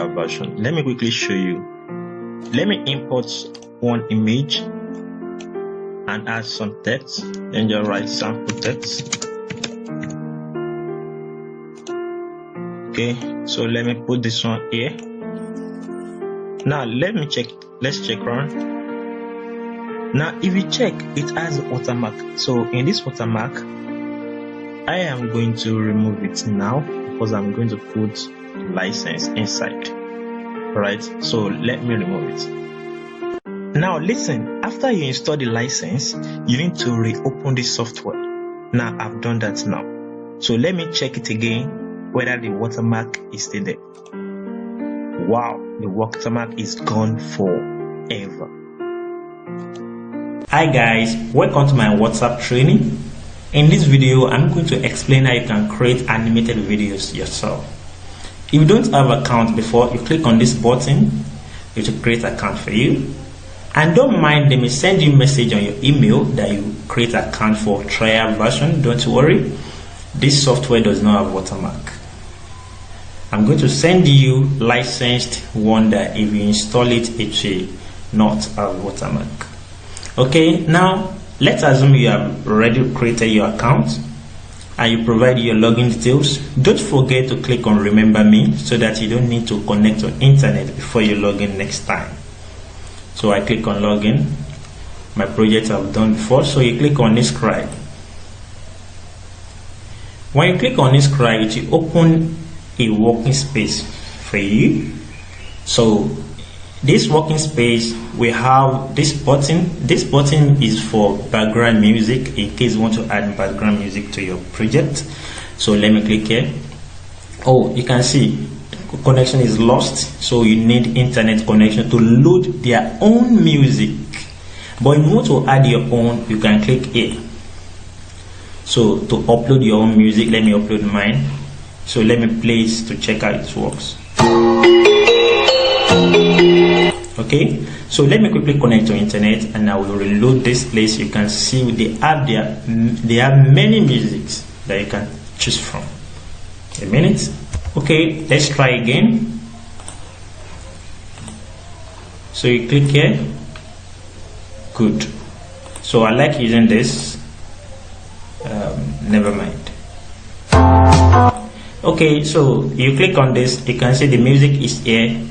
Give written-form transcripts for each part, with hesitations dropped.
version. Let me quickly show you. Let me import one image and add some text, and just write sample text. Okay, so let me put this one here. Now let's check run. Now if you check, it has a watermark. So in this watermark, I am going to remove it now because I'm going to put license inside. Alright, so let me remove it. Now listen, after you install the license, you need to reopen the software. Now I've done that now. So let me check it again whether the watermark is still there. Wow, the watermark is gone forever. Hi guys, welcome to my WhatsApp training. In this video, I'm going to explain how you can create animated videos yourself. If you don't have an account before, you click on this button, it will create an account for you. And don't mind, they may send you a message on your email that you create an account for trial version. Don't worry, this software does not have watermark. I'm going to send you licensed one that if you install it, it will not have watermark. Okay, now let's assume you have already created your account and you provide your login details. Don't forget to click on remember me so that you don't need to connect to internet before you log in next time. So I click on login. My project I've done before, so you click on inscribe. When you click on inscribe, it will open a working space for you. So this working space, we have this button. This button is for background music in case you want to add background music to your project. So let me click here. Oh, you can see connection is lost, so you need internet connection to load their own music. But if you want to add your own, you can click here. So to upload your own music, let me upload mine. So let me play it to check how it works. Okay, so let me quickly connect to internet and I will reload this place. You can see they have many musics that you can choose from. A minute. Okay, let's try again. So you click here. Good. So I like using this. Never mind. Okay, so you click on this, you can see the music is here.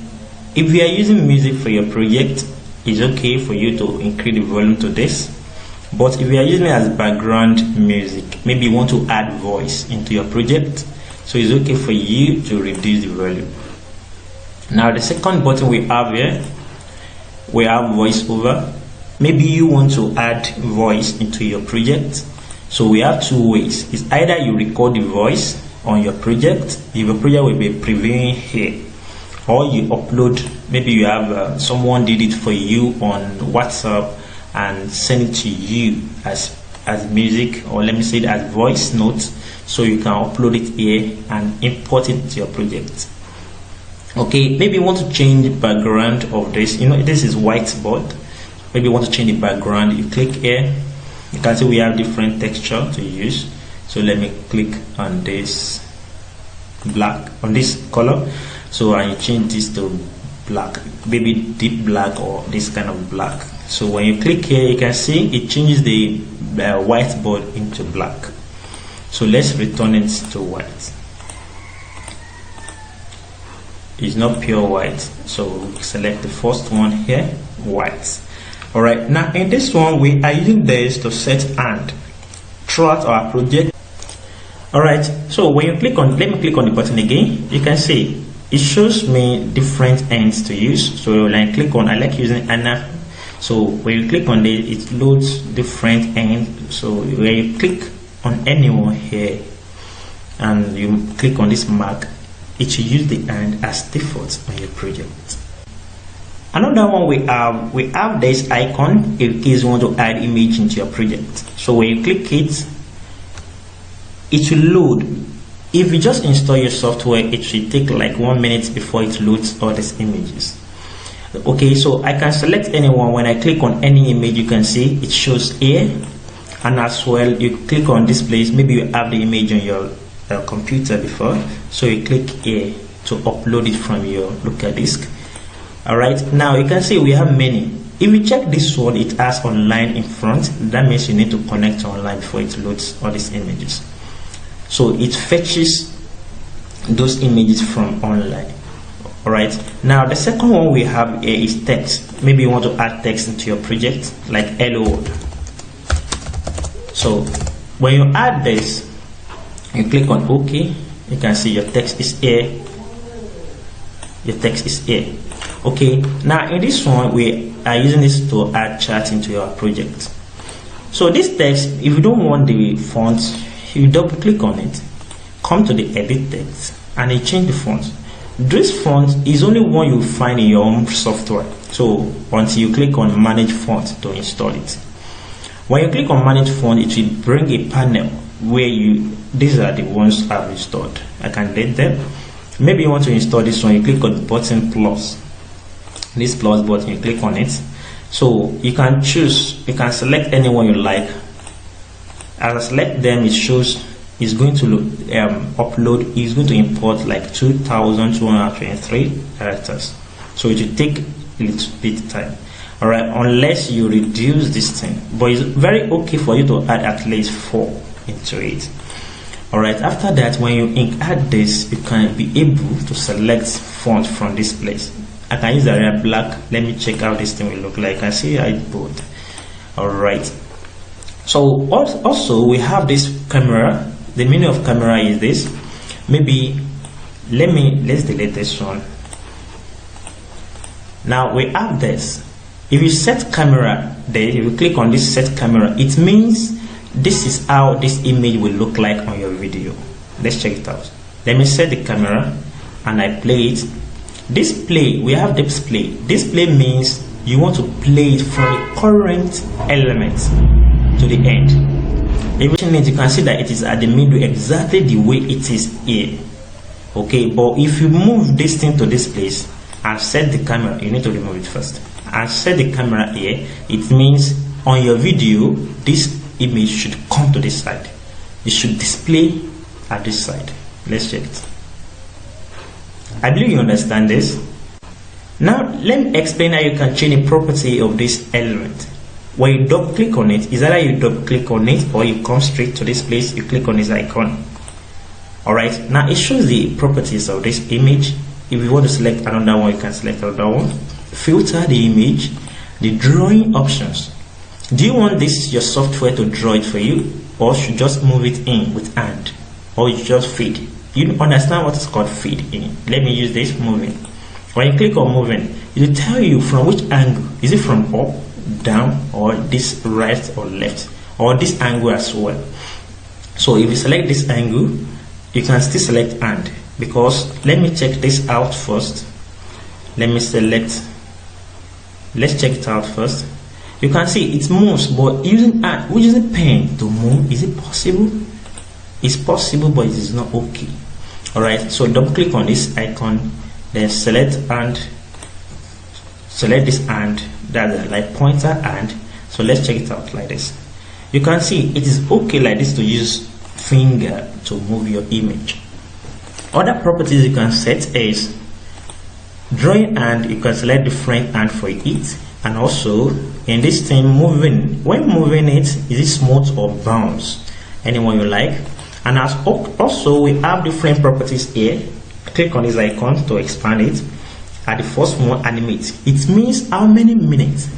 If you are using music for your project, it's okay for you to increase the volume to this. But if you are using it as background music, maybe you want to add voice into your project, so it's okay for you to reduce the volume. Now the second button we have here, we have voiceover. Maybe you want to add voice into your project. So we have two ways. It's either you record the voice on your project, if your project will be previewing here, or you upload, maybe you have someone did it for you on WhatsApp and send it to you as music, or let me say it as voice notes, so you can upload it here and import it to your project. Okay, maybe you want to change the background of this. This is whiteboard. Maybe you want to change the background. You click here. You can see we have different texture to use. So let me click on this black, on this color. So I change this to black, maybe deep black or this kind of black. So when you click here, you can see it changes the whiteboard into black. So let's return it to white. It's not pure white, so select the first one here, white. All right, now in this one we are using this to set hand throughout our project. All right, so when you click on, let me click on the button again, you can see it shows me different ends to use. So when I click on, I like using Anna. So when you click on it, it loads different ends. So when you click on anyone here and you click on this mark, it should use the end as default on your project. Another one we have this icon in case you want to add image into your project. So when you click it, it will load. If you just install your software, it should take like 1 minute before it loads all these images. Okay, so I can select anyone. When I click on any image, you can see it shows here, and as well you click on this place. Maybe you have the image on your computer before, so you click here to upload it from your local disk. Alright, now you can see we have many. If you check this one, it has online in front. That means you need to connect online before it loads all these images. So it fetches those images from online. Alright, now the second one we have here is text. Maybe you want to add text into your project, like hello. So when you add this, you click on OK. You can see your text is here. Your text is here. Okay, now in this one we are using this to add chat into your project. So this text, if you don't want the font, you double click on it, come to the edit text, and you change the font. This font is only one you find in your own software. So until you click on manage font to install it. When you click on manage font, it will bring a panel where these are the ones I've installed. I can delete them. Maybe you want to install this one, you click on the button plus. This plus button, you click on it. So you can choose, you can select anyone you like. As I select them, it shows it's going to upload, it's going to import like 2223 characters. So it will take a little bit of time. Alright, unless you reduce this thing. But it's very okay for you to add at least 4 into it. Alright, after that, when you add this, you can be able to select font from this place. I can use the area black. Let me check how this thing will look like. I see Whiteboard. Alright, so also we have this camera. The meaning of camera is this. Maybe let's delete this one. Now we have this. If you set camera there, if you click on this set camera, it means this is how this image will look like on your video. Let's check it out. Let me set the camera and I play it. Display, we have display. Display means you want to play it from the current element to the end. Everything means you can see that it is at the middle exactly the way it is here. Okay, but if you move this thing to this place and set the camera, you need to remove it first. And set the camera here, it means on your video, this image should come to this side. It should display at this side. Let's check it. I believe you understand this. Now let me explain how you can change the property of this element. When you double click on it, is either you double click on it or you come straight to this place, you click on this icon. Alright, now it shows the properties of this image. If you want to select another one, you can select another one. Filter the image, the drawing options. Do you want this your software to draw it for you, or should just move it in with hand, or you just feed? You understand what is called feed in. Let me use this moving. When you click on moving, it will tell you from which angle. Is it from up, down, or this right or left, or this angle as well? So if you select this angle, you can still select hand, because let me check this out first. Let me select. Let's check it out first. You can see it moves, but using hand, which is a pen to move, is it possible? It's possible, but it is not okay. Alright, so double click on this icon, then select and select this hand, that's like pointer hand. So let's check it out like this. You can see it is okay like this to use finger to move your image. Other properties you can set is drawing hand. You can select the front hand for it, and also in this thing moving, when moving it, is it smooth or bounce, anyone you like. And as also we have different properties here. Click on this icon to expand it. At the first one, animate. It means how many minutes,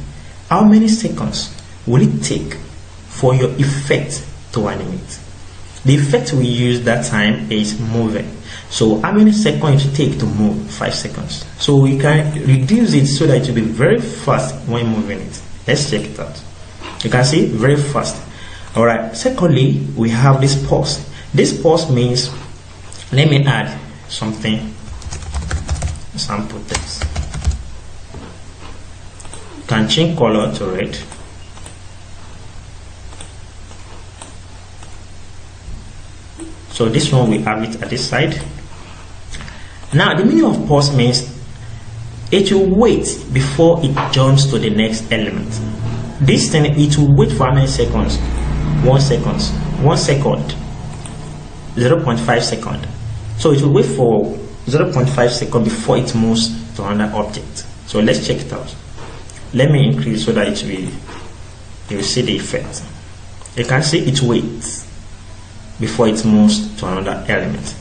how many seconds will it take for your effect to animate. The effect we use that time is moving. So how many seconds it take to move? 5 seconds. So we can reduce it so that it will be very fast when moving it. Let's check it out. You can see very fast. Alright, secondly, we have this pause. This pause means, let me add something, sample text. You can change color to red. So this one we have it at this side. Now the meaning of pause means it will wait before it jumps to the next element. This thing, it will wait for how many seconds? 1 second, 1 second, 0.5 second. So it will wait for 0.5 seconds before it moves to another object. So let's check it out. Let me increase so that it will, you will see the effect. You can see it waits before it moves to another element.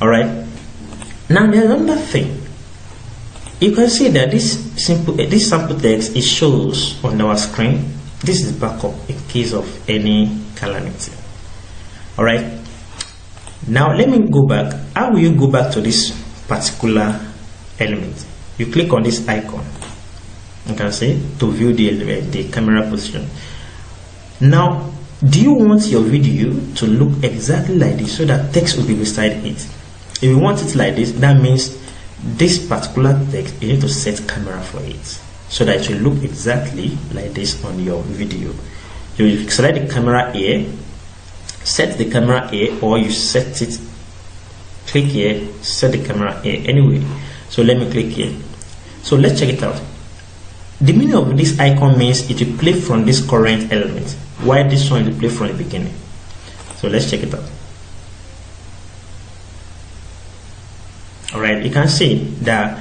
Alright, now there's another thing. You can see that this sample text, it shows on our screen. This is backup in case of any calamity. Alright, now let me go back. How will you go back to this particular element? You click on this icon, you can see, to view the camera position. Now, do you want your video to look exactly like this so that text will be beside it? If you want it like this, that means this particular text, you need to set camera for it so that it will look exactly like this on your video. You select the camera here, set the camera here, or you set it, click here, set the camera here. Anyway, so let me click here. So let's check it out. The meaning of this icon means it will play from this current element, while this one will play from the beginning. So let's check it out. Alright, you can see that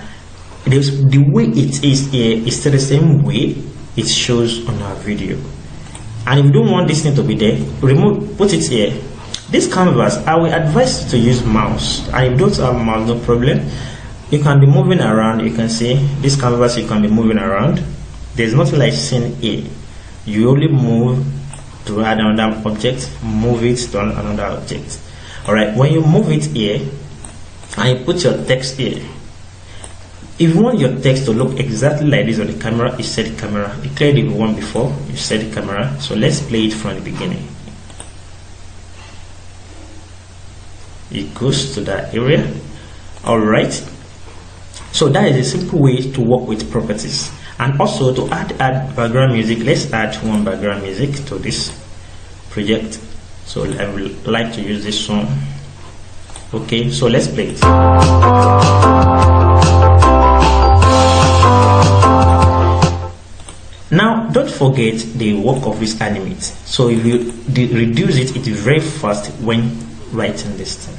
the way it is here is still the same way it shows on our video. And if you don't want this thing to be there, put it here. This canvas, I will advise you to use mouse. And if you don't have mouse, no problem. You can be moving around. You can see this canvas, you can be moving around. There's nothing like seeing here. You only move to add another object, move it to another object. Alright, when you move it here and you put your text here, if you want your text to look exactly like this on the camera, you set the camera. You cleared the one before, you set the camera. So let's play it from the beginning. It goes to that area. Alright, so that is a simple way to work with properties. And also to add background music, let's add one background music to this project. So I would like to use this one. Okay, so let's play it. Now don't forget the work of this animate. So if you reduce it, it is very fast when writing this thing.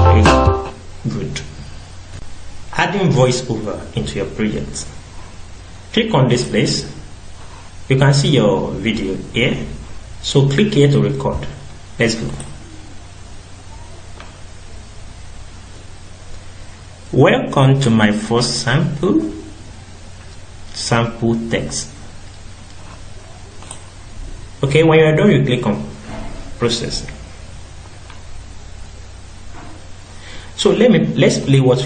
Okay, good. Adding voiceover into your project. Click on this place. You can see your video here. So click here to record. Let's go. Welcome to my first sample text. Okay, when you are done, you click on process. So let's play what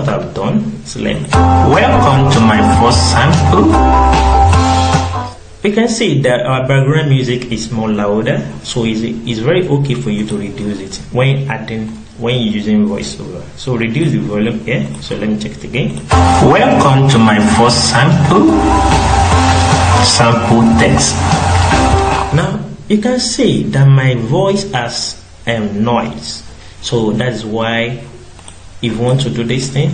I've done. So welcome to my first sample. We can see that our background music is more louder, so it's very okay for you to reduce it when you're using voiceover. So reduce the volume here. So let me check it again. Welcome to my first sample text. Now you can see that my voice has noise, so that's why if you want to do this thing,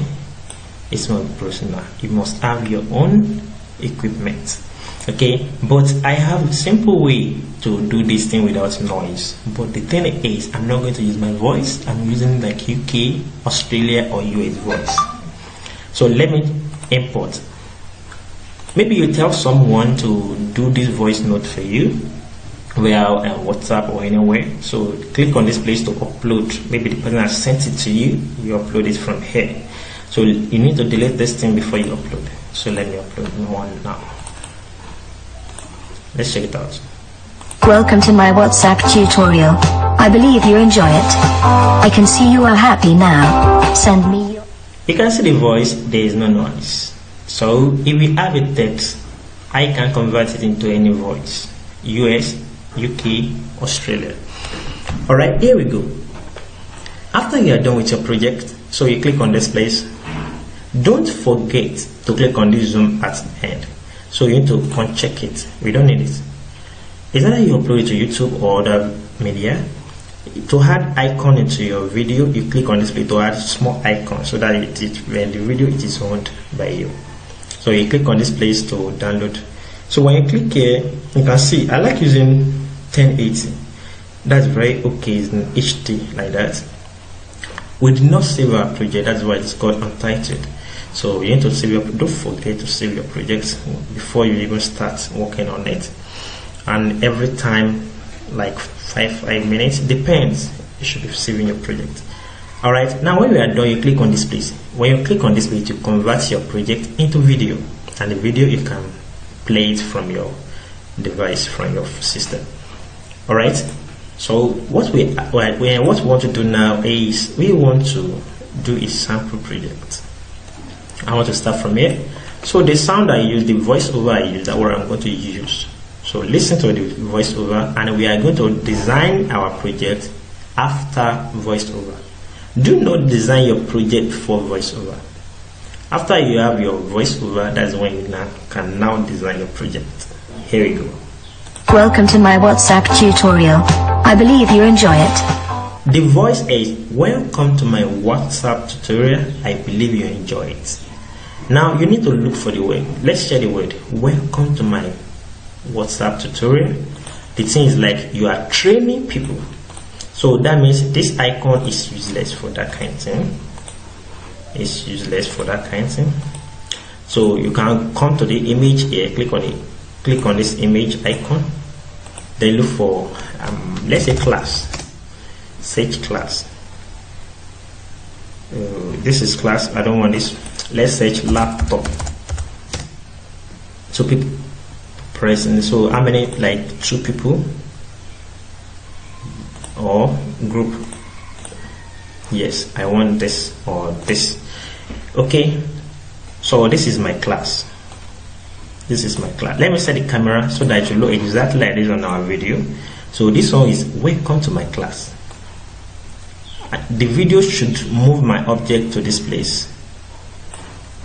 it's not personal. You must have your own equipment. Okay, but I have a simple way to do this thing without noise. But the thing is, I'm not going to use my voice. I'm using like UK, Australia, or US voice. So let me import. Maybe you tell someone to do this voice note for you via WhatsApp or anywhere. So click on this place to upload. Maybe the person has sent it to you. You upload it from here. So you need to delete this thing before you upload. So let me upload one now. Let's check it out. Welcome to my WhatsApp tutorial. I believe you enjoy it. I can see you are happy now. Send me your... You can see the voice, there is no noise. So if we have a text, I can convert it into any voice. US, UK, Australia. Alright, here we go. After you are done with your project, so you click on this place. Don't forget to click on this zoom at the end. So you need to uncheck it. We don't need it. It's either you upload it to YouTube or other media. To add icon into your video, you click on this place to add small icon so that when the video it is owned by you. So you click on this place to download. So when you click here, you can see I like using 1080. That's very okay. It's in HD like that. We did not save our project, that's why it's called untitled. So you need to save your, don't forget to save your projects before you even start working on it. And every time, like 5 minutes, depends, you should be saving your project. Alright, now when you are done, you click on display. When you click on display, you convert your project into video, and the video you can play it from your device, from your system. Alright, so what we want to do now is we want to do a sample project. I want to start from here. So the sound I use, the voiceover I use, that's what I'm going to use. So listen to the voiceover, and we are going to design our project after voiceover. Do not design your project before voiceover. After you have your voiceover, that's when you can now design your project. Here we go. Welcome to my WhatsApp tutorial. I believe you enjoy it. The voice is, welcome to my WhatsApp tutorial. I believe you enjoy it. Now you need to look for the word. Let's share the word. Welcome to my WhatsApp tutorial. The thing is like you are training people. So that means this icon is useless for that kind of thing. It's useless for that kind of thing. So you can come to the image here, click on it, click on this image icon, then look for let's say class, search class. This is class, I don't want this. Let's search laptop. So people present, so how many, like 2 people or group? Yes, I want this or this. Okay, so this is my class. This is my class. Let me set the camera so that you look exactly like this on our video. So this one is welcome to my class. The video should move my object to this place,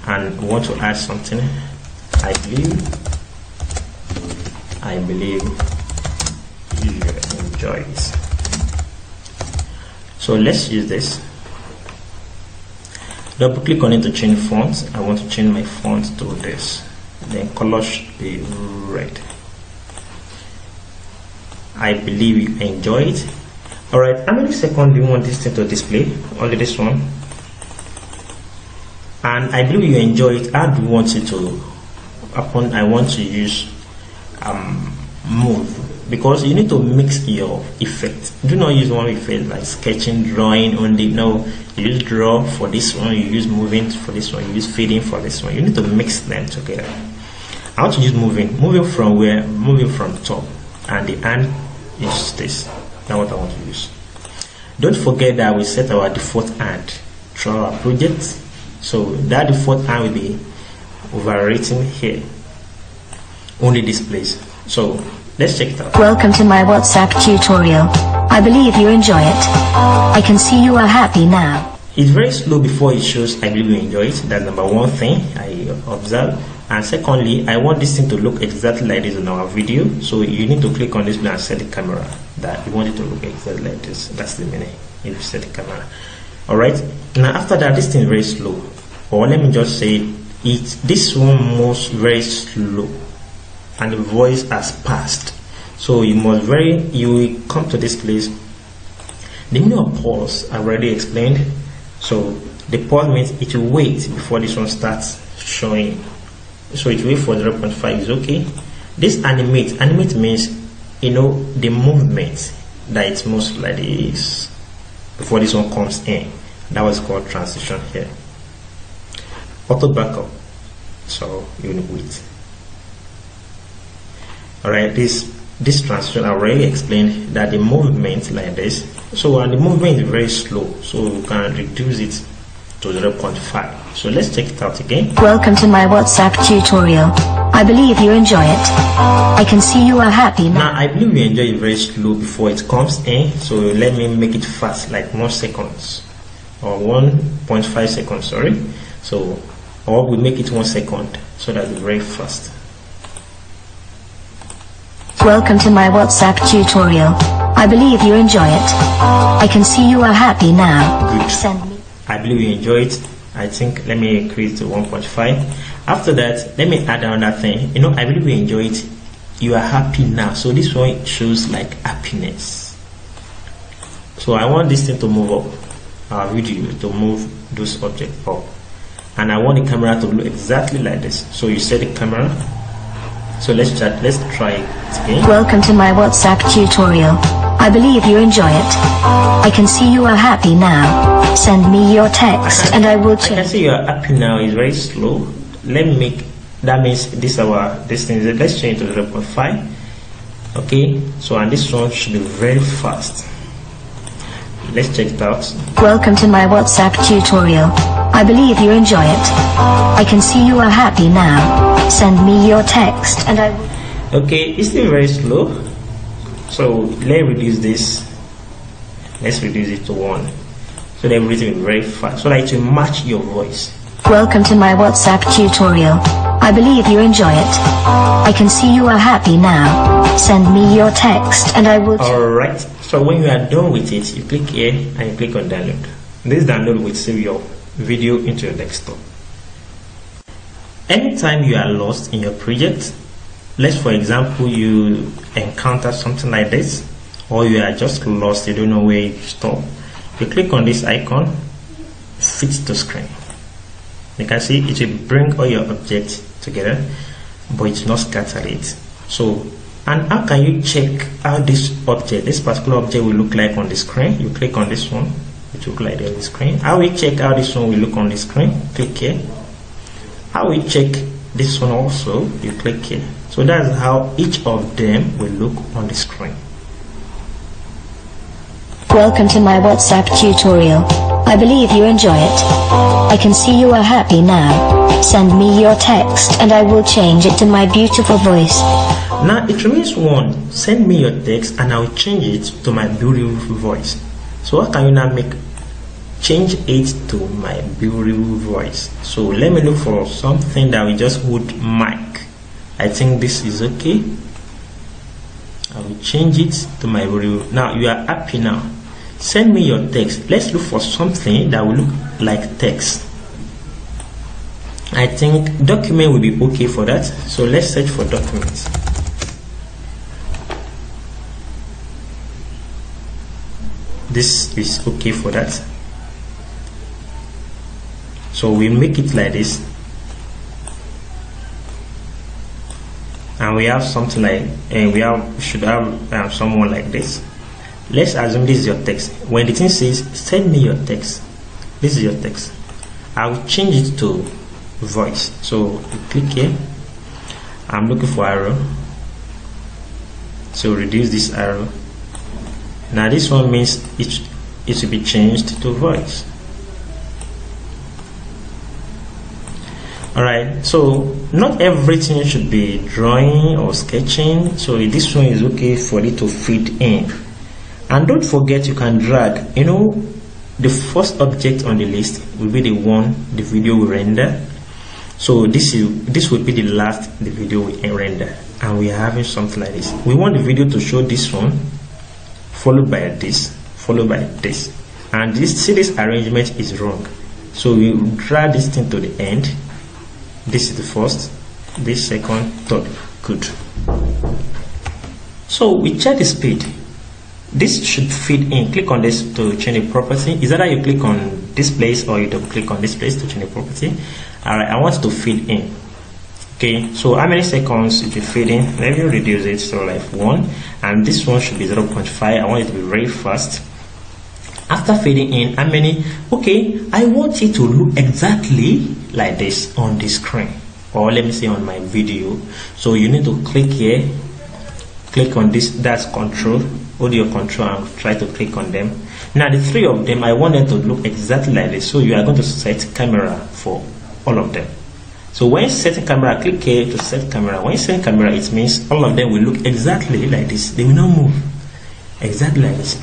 and want to add something. I believe you enjoy it. So let's use this. Double click on it to change font. I want to change my font to this. Then color should be red. I believe you enjoy it. Alright, how many seconds do you want this thing to display? Only this one. And I believe you enjoy it. How do you want it to happen? I want to use move, because you need to mix your effect. Do not use one effect like sketching, drawing only. No, you use draw for this one, you use moving for this one, you use fading for this one. You need to mix them together. I want to use moving from where? Moving from top, and the hand is this. That's what I want to use. Don't forget that we set our default hand through our project, so that default hand will be overwritten here, only this place. So let's check it out. Welcome to my WhatsApp tutorial. I believe you enjoy it. I can see you are happy now. It's very slow before it shows I believe you enjoy it. That's number one thing I observe. And secondly, I want this thing to look exactly like this in our video. So you need to click on this and set the camera that you want it to look exactly like this. That's the meaning if you set the camera. Alright. Now after that, this thing is very slow. Or let me just say this one moves very slow, and the voice has passed. So you will come to this place. The meaning of pause I already explained. So the pause means it will wait before this one starts showing. So it will wait for 0.5 is okay. This animate means the movement that it moves like this before this one comes in. That was called transition here. Auto backup. So you need wait. Alright, this transition I already explained that the movement like this. So the movement is very slow, so you can reduce it to 0.5. So let's check it out again. Welcome to my WhatsApp tutorial. I believe you enjoy it. I can see you are happy now. Now I believe you enjoy it very slow before it comes in. So let me make it fast, like 1 seconds or 1.5 seconds. Sorry. So or we make it 1 second so that it's very fast. Welcome to my WhatsApp tutorial. I believe you enjoy it. I can see you are happy now. Good. Send me. I believe you enjoy it. I think let me increase to 1.5. After that, let me add another thing. I believe you enjoy it. You are happy now. So this one shows like happiness. So I want this thing to move up, our video to move those objects up, and I want the camera to look exactly like this. So you set the camera. So let's try it again. Welcome to my WhatsApp tutorial. I believe you enjoy it. I can see you are happy now. Send me your text and I will I can change. see you are happy now. It's very slow. Let me make that means this thing. Let's change to 0.5. Okay, so and this one should be very fast. Let's check it out. Welcome to my WhatsApp tutorial. I believe you enjoy it. I can see you are happy now. Send me your text and I will. Okay, it's still very slow. So let's reduce this. Let's reduce it to 1. So that everything is very fast. So that it will match your voice. Welcome to my WhatsApp tutorial. I believe you enjoy it. I can see you are happy now. Send me your text and I will. Alright, so when you are done with it, you click here and you click on download. This download will save your video into your desktop. Anytime you are lost in your project, let's for example you encounter something like this, or you are just lost, you don't know where you stop, you click on this icon, fit to screen. You can see it will bring all your objects together, but it's not scatter it. So, and how can you check how this particular object will look like on the screen? You click on this one, it will look like on the screen. How we check how this one will look on the screen? Click here. How we check this one also? You click here. So that's how each of them will look on the screen. Welcome to my WhatsApp tutorial. I believe you enjoy it. I can see you are happy now. Send me your text and I will change it to my beautiful voice. Now it remains 1. Send me your text and I will change it to my beautiful voice. So what can you now make? Change it to my beautiful voice. So let me look for something that we just would mic. I think this is okay. I will change it to my beautiful. Now you are happy now. Send me your text. Let's look for something that will look like text. I think document will be okay for that. So let's search for documents. This is okay for that. So we make it like this. And we have something like, we should have someone like this. Let's assume this is your text. When the thing says send me your text, this is your text. I will change it to voice. So you click here. I'm looking for arrow. So reduce this arrow. Now this one means it should be changed to voice. Alright, so not everything should be drawing or sketching. So this one is okay for it to fit in. And don't forget you can drag. You know, the first object on the list will be the one the video will render. So this will be the last the video will render. And we are having something like this. We want the video to show this one, followed by this, followed by this. And this arrangement is wrong. So we drag this thing to the end. This is the first, this second, third. Good. So we check the speed. This should fit in. Click on this to change the property. Is that you click on this place or you don't click on this place to change the property? Alright, I want it to fit in. Okay, so how many seconds it will fit in? Let me reduce it to like 1, and this one should be 0.5. I want it to be very fast. After fading in, how many? Okay, I want it to look exactly like this on the screen, or let me say on my video. So you need to click here, click on this, that's control, hold your control and try to click on them. Now the 3 of them, I want them to look exactly like this. So you are going to set camera for all of them. So when you set camera, click here to set camera. When you set camera, it means all of them will look exactly like this. They will not move. Exactly like this.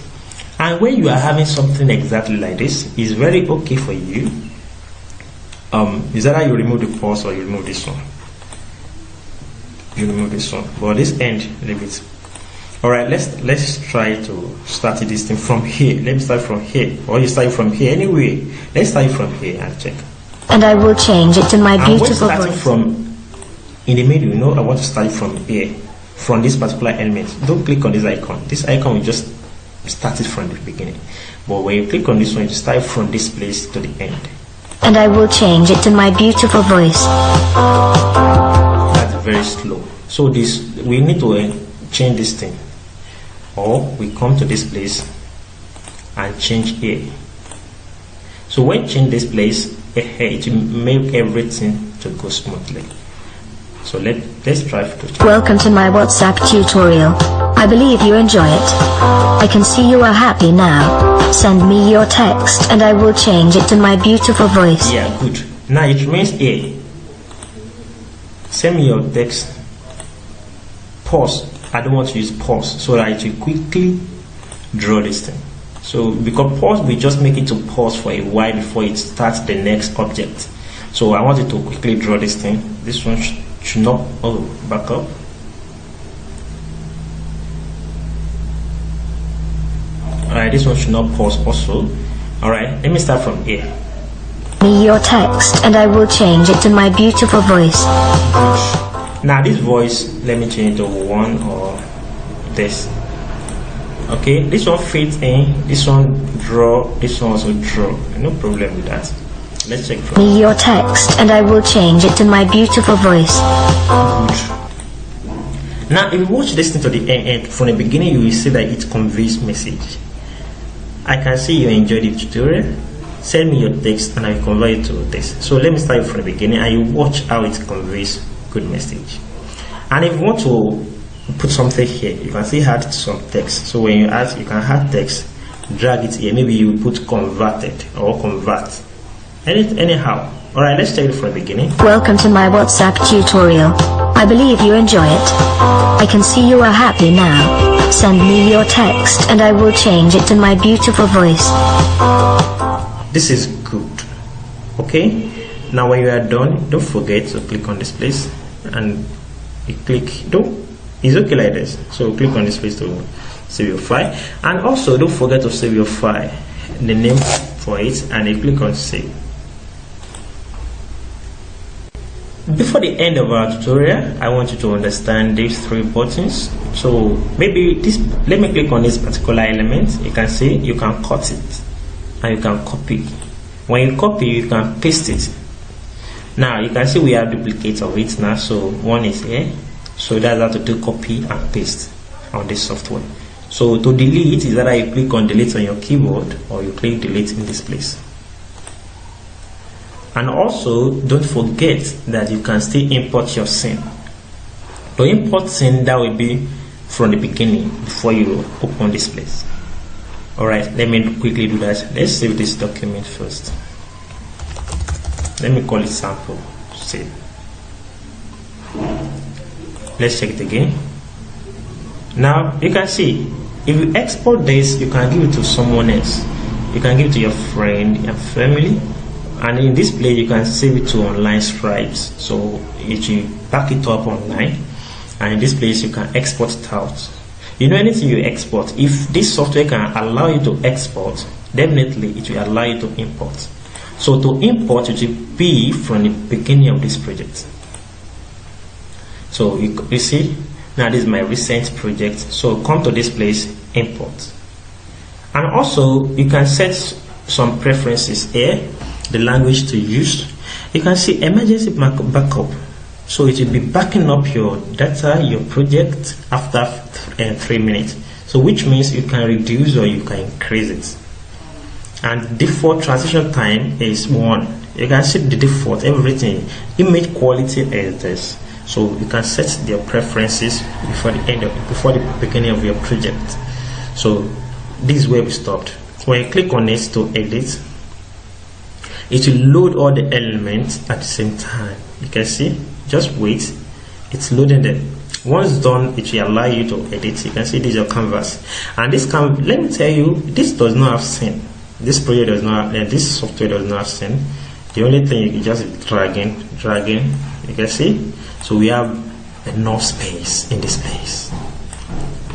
And when you are having something exactly like this, it's very okay for you. Is that how you remove the pause or you remove this one? You remove this one. But this end, leave it. Alright, let's try to start this thing from here. Let me start from here. Or you start from here anyway. Let's start from here and check. And I will change it to my beautiful voice. Starting from in the middle, you know, I want to start from here, from this particular element. Don't click on this icon. This icon will just start it from the beginning. But when you click on this one, you start from this place to the end. And I will change it to my beautiful voice. That's very slow. So this, we need to change this thing. Or we come to this place and change here. So when you change this place, it will make everything to go smoothly. So let's try to. Welcome to my WhatsApp tutorial. I believe you enjoy it. I can see you are happy now. Send me your text and I will change it to my beautiful voice. Yeah, good. Now it remains here. Send me your text. Pause. I don't want to use pause so that it will quickly draw this thing. So because pause, we just make it to pause for a while before it starts the next object. So I want it to quickly draw this thing. This one should not, back up. Alright, this one should not pause also. Alright, let me start from here. Me your text and I will change it to my beautiful voice. Now this voice, let me change to one or this. Okay, this one fits in, this one draw, this one also draw. No problem with that. Let's check from me your text and I will change it to my beautiful voice. Good. Now if you watch this thing to the end, from the beginning you will see that it conveys message. I can see you enjoyed the tutorial. Send me your text and I will convert it to this. So let me start from the beginning and you watch how it conveys good message. And if you want to put something here, you can see add some text. So when you add, you can add text, drag it here. Maybe you put converted or convert. Anyhow. Alright, let's take it from the beginning. Welcome to my WhatsApp tutorial. I believe you enjoy it. I can see you are happy now. Send me your text and I will change it to my beautiful voice. This is good. Okay? Now when you are done, don't forget to click on this place and you click, it's okay like this. So click on this place to save your file. And also don't forget to save your file, the name for it, and you click on save. Before the end of our tutorial, I want you to understand these three buttons. So maybe let me click on this particular element. You can see you can cut it and you can copy. When you copy, you can paste it. Now you can see we have duplicates of it now. So one is here. So that's how to do copy and paste on this software. So to delete is either you click on delete on your keyboard or you click delete in this place. And also don't forget that you can still import your scene. To import scene, that will be from the beginning before you open this place. Alright, let me quickly do that. Let's save this document first. Let me call it sample. Save. Let's check it again. Now you can see if you export this, you can give it to someone else. You can give it to your friend, your family, and in this place you can save it to online scribes. So it will back it up online, and in this place you can export it out. You know, anything you export, if this software can allow you to export, definitely it will allow you to import. So to import, it will be from the beginning of this project. So you see, now this is my recent project. So come to this place, import. And also you can set some preferences here, the language to use. You can see emergency backup. So it will be backing up your data, your project after 3 minutes. So which means you can reduce or you can increase it. And default transition time is 1. You can see the default, everything. Image quality is this. So you can set their preferences before the beginning of your project. So this is where we stopped. When you click on it to edit, it will load all the elements at the same time. You can see, just wait, it's loading them. Once done, it will allow you to edit. You can see this is your canvas, and this canvas, let me tell you, this does not have scene. This project does not have, this software does not have scene. The only thing you can just dragging. You can see, so we have enough space in this place.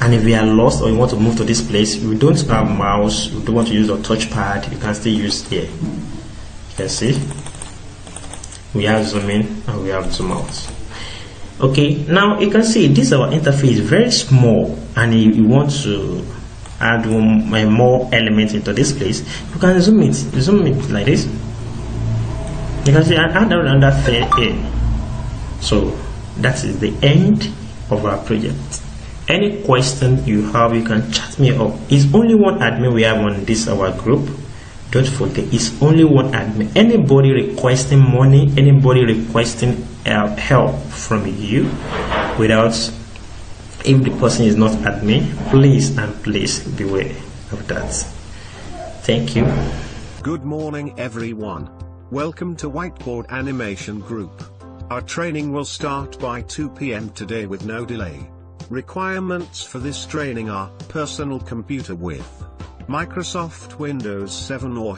And if we are lost or you want to move to this place, we don't have mouse, you don't want to use a touchpad, you can still use here. You can see we have zoom in and we have zoom out. Okay, now you can see this our interface is very small, and you want to add more elements into this place, you can zoom it like this. You can see I add another thing here. So that is the end of our project. Any question you have, you can chat me up. It's only one admin we have on this our group. Don't forget, it's only one admin. Anybody requesting money, anybody requesting help from you, without, if the person is not admin, please and please beware of that. Thank you. Good morning everyone. Welcome to Whiteboard Animation Group. Our training will start by 2 p.m. today with no delay. Requirements for this training are personal computer with Microsoft Windows 7 or